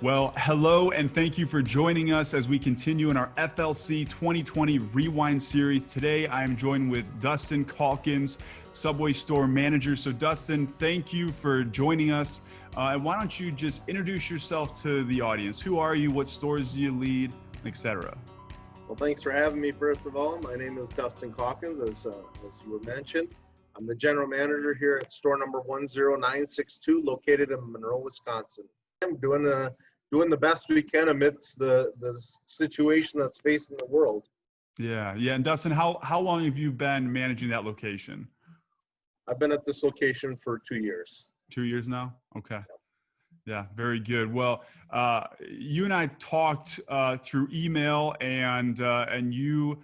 Well, hello, and thank you for joining us as we continue in our FLC 2020 Rewind series. Today, I'm joined with Dustin Calkins, Subway store manager. So Dustin, thank you for joining us. And why don't you just introduce yourself to the audience? Who are you? What stores do you lead, etc.? Well, thanks for having me, first of all. My name is Dustin Calkins, as you were mentioned. I'm the general manager here at store number 10962, located in Monroe, Wisconsin. I'm doing the best we can amidst the situation that's facing the world. Yeah. And Dustin, how long have you been managing that location? I've been at this location for 2 years. 2 years now? Okay. Yeah, very good. Well, you and I talked through email, and you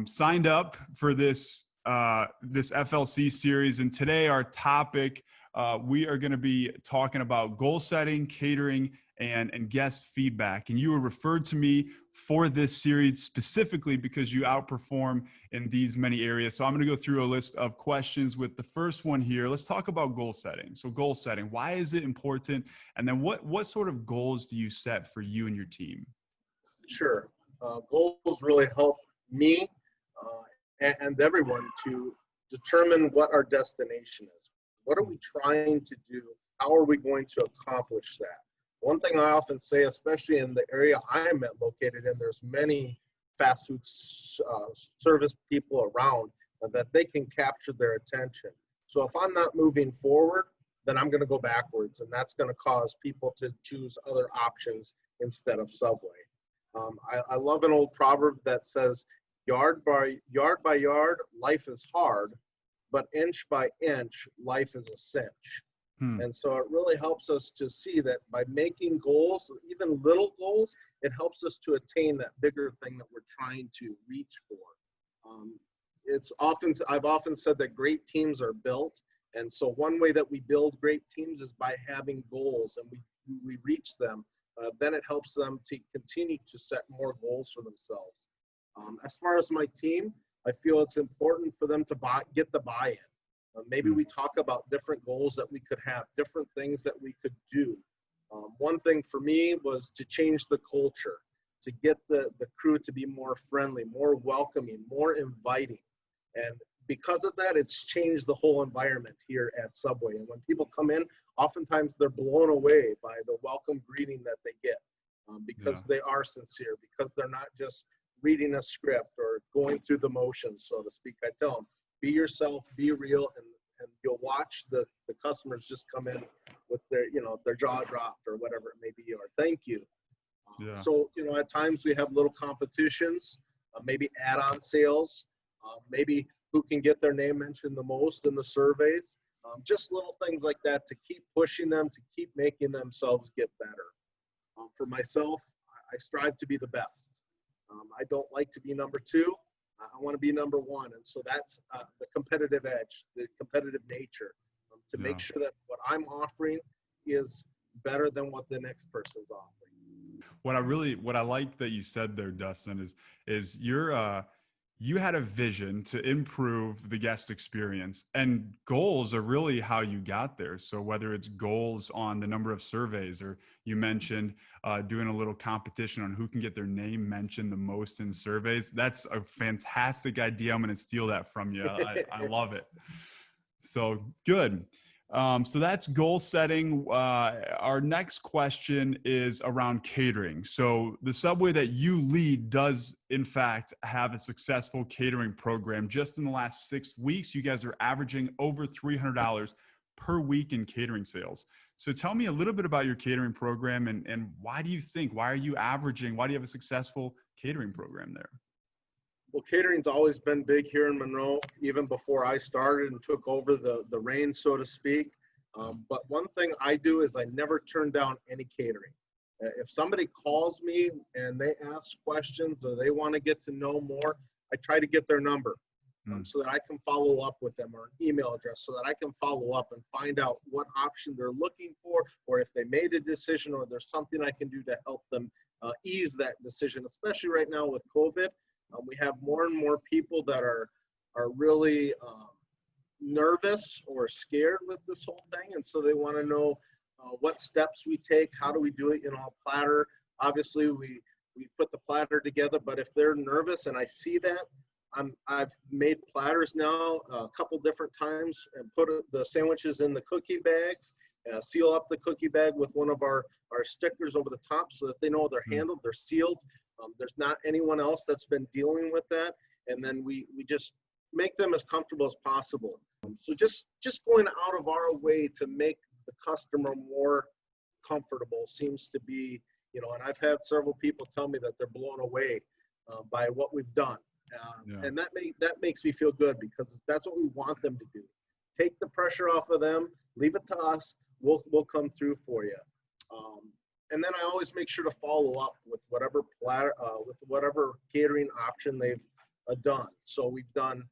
signed up for this FLC series. And today, our topic, we are going to be talking about goal setting, catering, and guest feedback. And you were referred to me for this series specifically because you outperform in these many areas. So I'm going to go through a list of questions with the first one here. Let's talk about goal setting. So goal setting, why is it important? And then what sort of goals do you set for you and your team? Sure. Goals really help me and everyone to determine what our destination is. What are we trying to do? How are we going to accomplish that? One thing I often say, especially in the area I'm located in, there's many fast food service people around that they can capture their attention. So if I'm not moving forward, then I'm going to go backwards, and that's going to cause people to choose other options instead of Subway. I love an old proverb that says, yard by yard, life is hard, but inch by inch, life is a cinch. And so it really helps us to see that by making goals, even little goals, it helps us to attain that bigger thing that we're trying to reach for. I've often said that great teams are built. And so one way that we build great teams is by having goals, and we reach them. Then it helps them to continue to set more goals for themselves. As far as my team, I feel it's important for them to get the buy-in. Maybe we talk about different goals that we could have, different things that we could do. One thing for me was to change the culture, to get the crew to be more friendly, more welcoming, more inviting. And because of that, it's changed the whole environment here at Subway. And when people come in, oftentimes they're blown away by the welcome greeting that they get because they are sincere, because they're not just reading a script or going through the motions, so to speak. I tell them, be yourself, be real, and you'll watch the customers just come in with their jaw dropped or whatever it may be, or thank you. So, at times we have little competitions, maybe add-on sales, maybe who can get their name mentioned the most in the surveys, just little things like that to keep pushing them, to keep making themselves get better. For myself, I strive to be the best. I don't like to be number two. I want to be number one. And so that's the competitive edge, the competitive nature, to make sure that what I'm offering is better than what the next person's offering. What I like that you said there, Dustin, is you had a vision to improve the guest experience, and goals are really how you got there. So whether it's goals on the number of surveys, or you mentioned doing a little competition on who can get their name mentioned the most in surveys, that's a fantastic idea. I'm going to steal that from you. I love it. So good. So that's goal setting. Our next question is around catering. So the Subway that you lead does, in fact, have a successful catering program. Just in the last 6 weeks, you guys are averaging over $300 per week in catering sales. So tell me a little bit about your catering program, and why do you have a successful catering program there? Well, catering's always been big here in Monroe, even before I started and took over the reins, so to speak. But one thing I do is I never turn down any catering. If somebody calls me and they ask questions or they want to get to know more, I try to get their number so that I can follow up with them, or an email address so that I can follow up and find out what option they're looking for, or if they made a decision, or there's something I can do to help them ease that decision, especially right now with COVID. We have more and more people that are really nervous or scared with this whole thing, and so they want to know what steps we take, how do we do it, a platter. Obviously, we put the platter together, but if they're nervous and I see that, I've made platters now a couple different times and put the sandwiches in the cookie bags, seal up the cookie bag with one of our stickers over the top so that they know they're handled, they're sealed. There's not anyone else that's been dealing with that. And then we just make them as comfortable as possible. So just going out of our way to make the customer more comfortable seems to be, and I've had several people tell me that they're blown away by what we've done. And that makes me feel good because that's what we want them to do. Take the pressure off of them, leave it to us. We'll come through for you. And then I always make sure to follow up with whatever whatever catering option they've done. So we've done,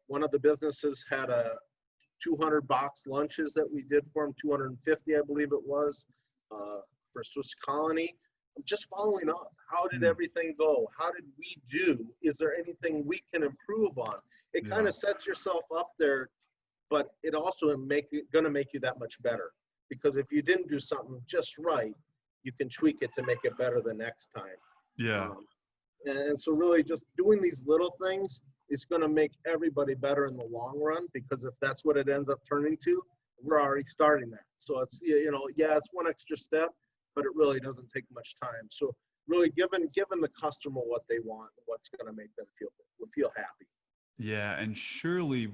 one of the businesses had a 200 box lunches that we did for them, 250, I believe it was, for Swiss Colony. I'm just following up. How did everything go? How did we do? Is there anything we can improve on? It kind of sets yourself up there, but it also gonna make you that much better. Because if you didn't do something just right, you can tweak it to make it better the next time. Yeah. And so really just doing these little things is going to make everybody better in the long run, because if that's what it ends up turning to, we're already starting that. So it's, it's one extra step, but it really doesn't take much time. So really giving the customer what they want, what's going to make them feel happy. Yeah. And surely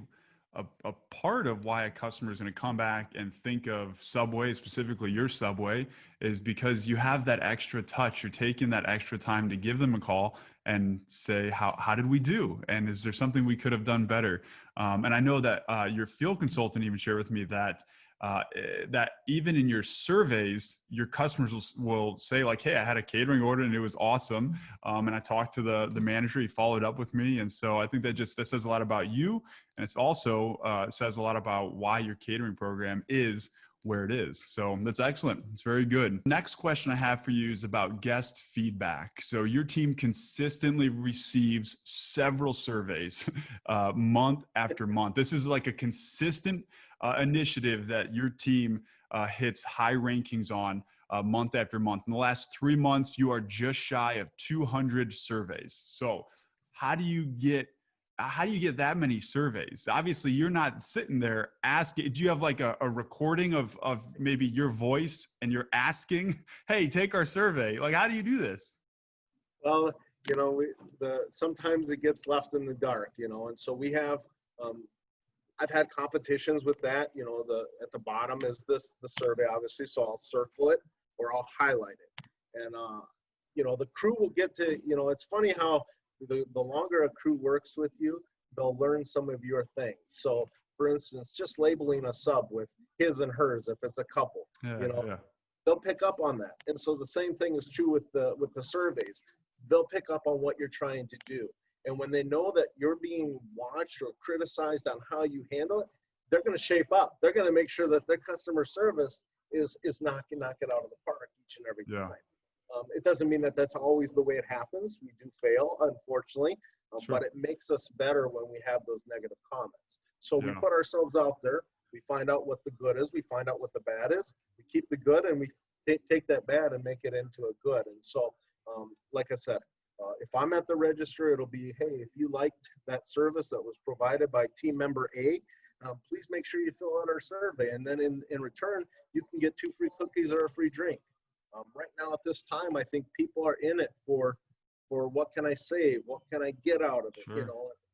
a part of why a customer is going to come back and think of Subway, specifically your Subway, is because you have that extra touch. You're taking that extra time to give them a call and say, how did we do? And is there something we could have done better? And I know that your field consultant even shared with me that that even in your surveys, your customers will say like, hey, I had a catering order and it was awesome. And I talked to the manager, he followed up with me. And so I think that says a lot about you. And it's also says a lot about why your catering program is where it is. So that's excellent. It's very good. Next question I have for you is about guest feedback. So your team consistently receives several surveys month after month. This is like a consistent initiative that your team hits high rankings on month after month. In the last 3 months, you are just shy of 200 surveys. So how do you get that many surveys? Obviously, you're not sitting there asking. Do you have like a recording of maybe your voice and you're asking, hey, take our survey? Like, how do you do this? Well, sometimes it gets left in the dark, and so we have, I've had competitions with that, at the bottom is the survey, obviously, so I'll circle it or I'll highlight it. And, the crew will get to, it's funny how the longer a crew works with you, they'll learn some of your things. So for instance, just labeling a sub with his and hers, if it's a couple, they'll pick up on that. And so the same thing is true with the surveys. They'll pick up on what you're trying to do. And when they know that you're being watched or criticized on how you handle it, they're going to shape up. They're going to make sure that their customer service is knocking it out of the park each and every time. It doesn't mean that that's always the way it happens. We do fail, unfortunately, but it makes us better when we have those negative comments. So we put ourselves out there. We find out what the good is. We find out what the bad is. We keep the good and we take that bad and make it into a good. And so, like I said, if I'm at the register, it'll be, hey, if you liked that service that was provided by team member A, please make sure you fill out our survey. And then in return, you can get 2 free cookies or a free drink. Right now at this time, I think people are in it for what can I save? What can I get out of it?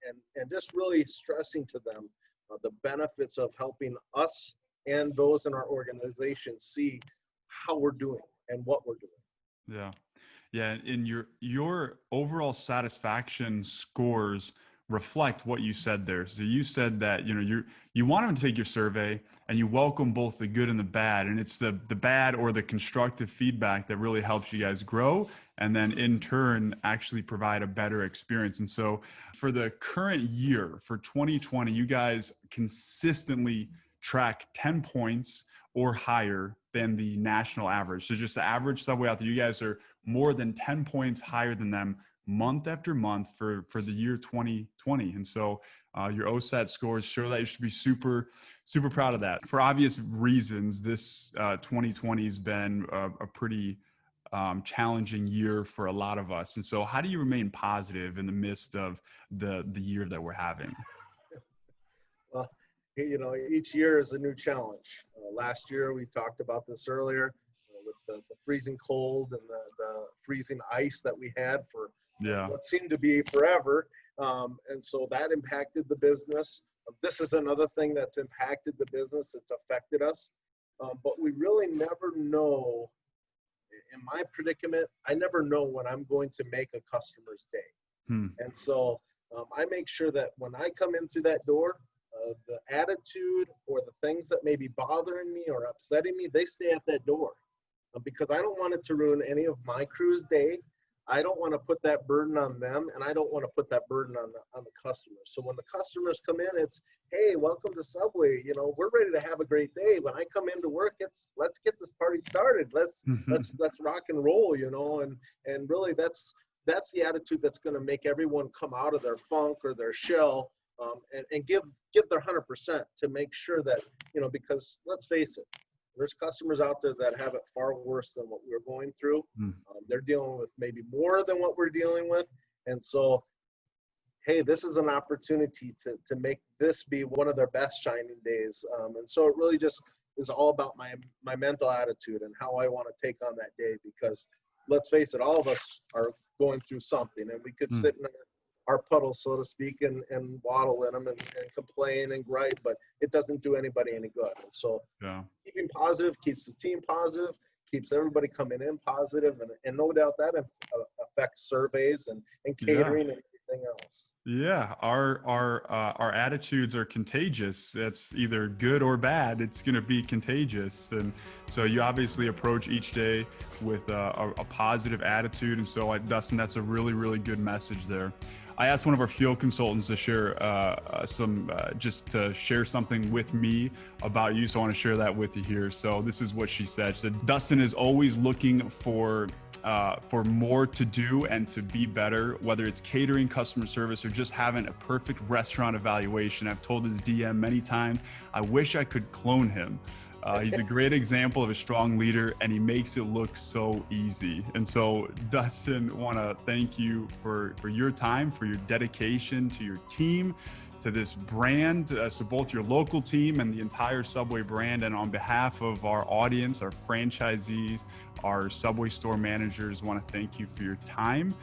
And just really stressing to them the benefits of helping us and those in our organization see how we're doing and what we're doing. Yeah. Yeah. And your overall satisfaction scores reflect what you said there. So you said that, you want them to take your survey and you welcome both the good and the bad. And it's the bad or the constructive feedback that really helps you guys grow and then in turn actually provide a better experience. And so for the current year, for 2020, you guys consistently track 10 points or higher than the national average. So just the average Subway out there, you guys are more than 10 points higher than them month after month for the year 2020. And so your OSAT scores show that. You should be super, super proud of that. For obvious reasons, this 2020 has been a pretty challenging year for a lot of us. And so how do you remain positive in the midst of the year that we're having? Well, each year is a new challenge. Last year, we talked about this earlier, with the freezing cold and the freezing ice that we had for what seemed to be forever. And so that impacted the business. This is another thing that's impacted the business. It's affected us. But we really never know. In my predicament, I never know when I'm going to make a customer's day. And so I make sure that when I come in through that door, the attitude or the things that may be bothering me or upsetting me, they stay at that door, because I don't want it to ruin any of my crew's day. I don't want to put that burden on them, and I don't want to put that burden on the customers. So when the customers come in, it's, hey, welcome to Subway. We're ready to have a great day. When I come into work, it's, let's get this party started. Let's rock and roll. And really that's the attitude that's going to make everyone come out of their funk or their shell, and give their 100% to make sure that, because let's face it, there's customers out there that have it far worse than what we're going through. They're dealing with maybe more than what we're dealing with. And so, hey, this is an opportunity to make this be one of their best shining days. And so it really just is all about my mental attitude and how I want to take on that day, because let's face it, all of us are going through something, and we could sit in our puddles, so to speak, and waddle in them and complain and gripe, but it doesn't do anybody any good. And so keeping positive keeps the team positive, keeps everybody coming in positive, and no doubt that affects surveys and catering and everything else. Yeah, our attitudes are contagious. It's either good or bad. It's going to be contagious, and so you obviously approach each day with a positive attitude. And so, Dustin, that's a really, really good message there. I asked one of our field consultants to share share something with me about you. So I want to share that with you here. So this is what she said. She said, Dustin is always looking for more to do and to be better, whether it's catering, customer service, or just having a perfect restaurant evaluation. I've told his DM many times, I wish I could clone him. He's a great example of a strong leader, and he makes it look so easy. And so, Dustin, want to thank you for your time, for your dedication to your team, to this brand, so both your local team and the entire Subway brand. And on behalf of our audience, our franchisees, our Subway store managers, want to thank you for your time.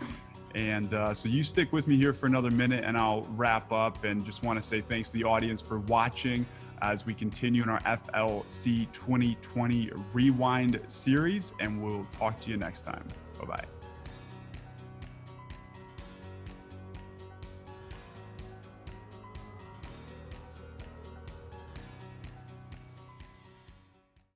And so you stick with me here for another minute, and I'll wrap up, and just want to say thanks to the audience for watching as we continue in our FLC 2020 Rewind series, and we'll talk to you next time. Bye-bye.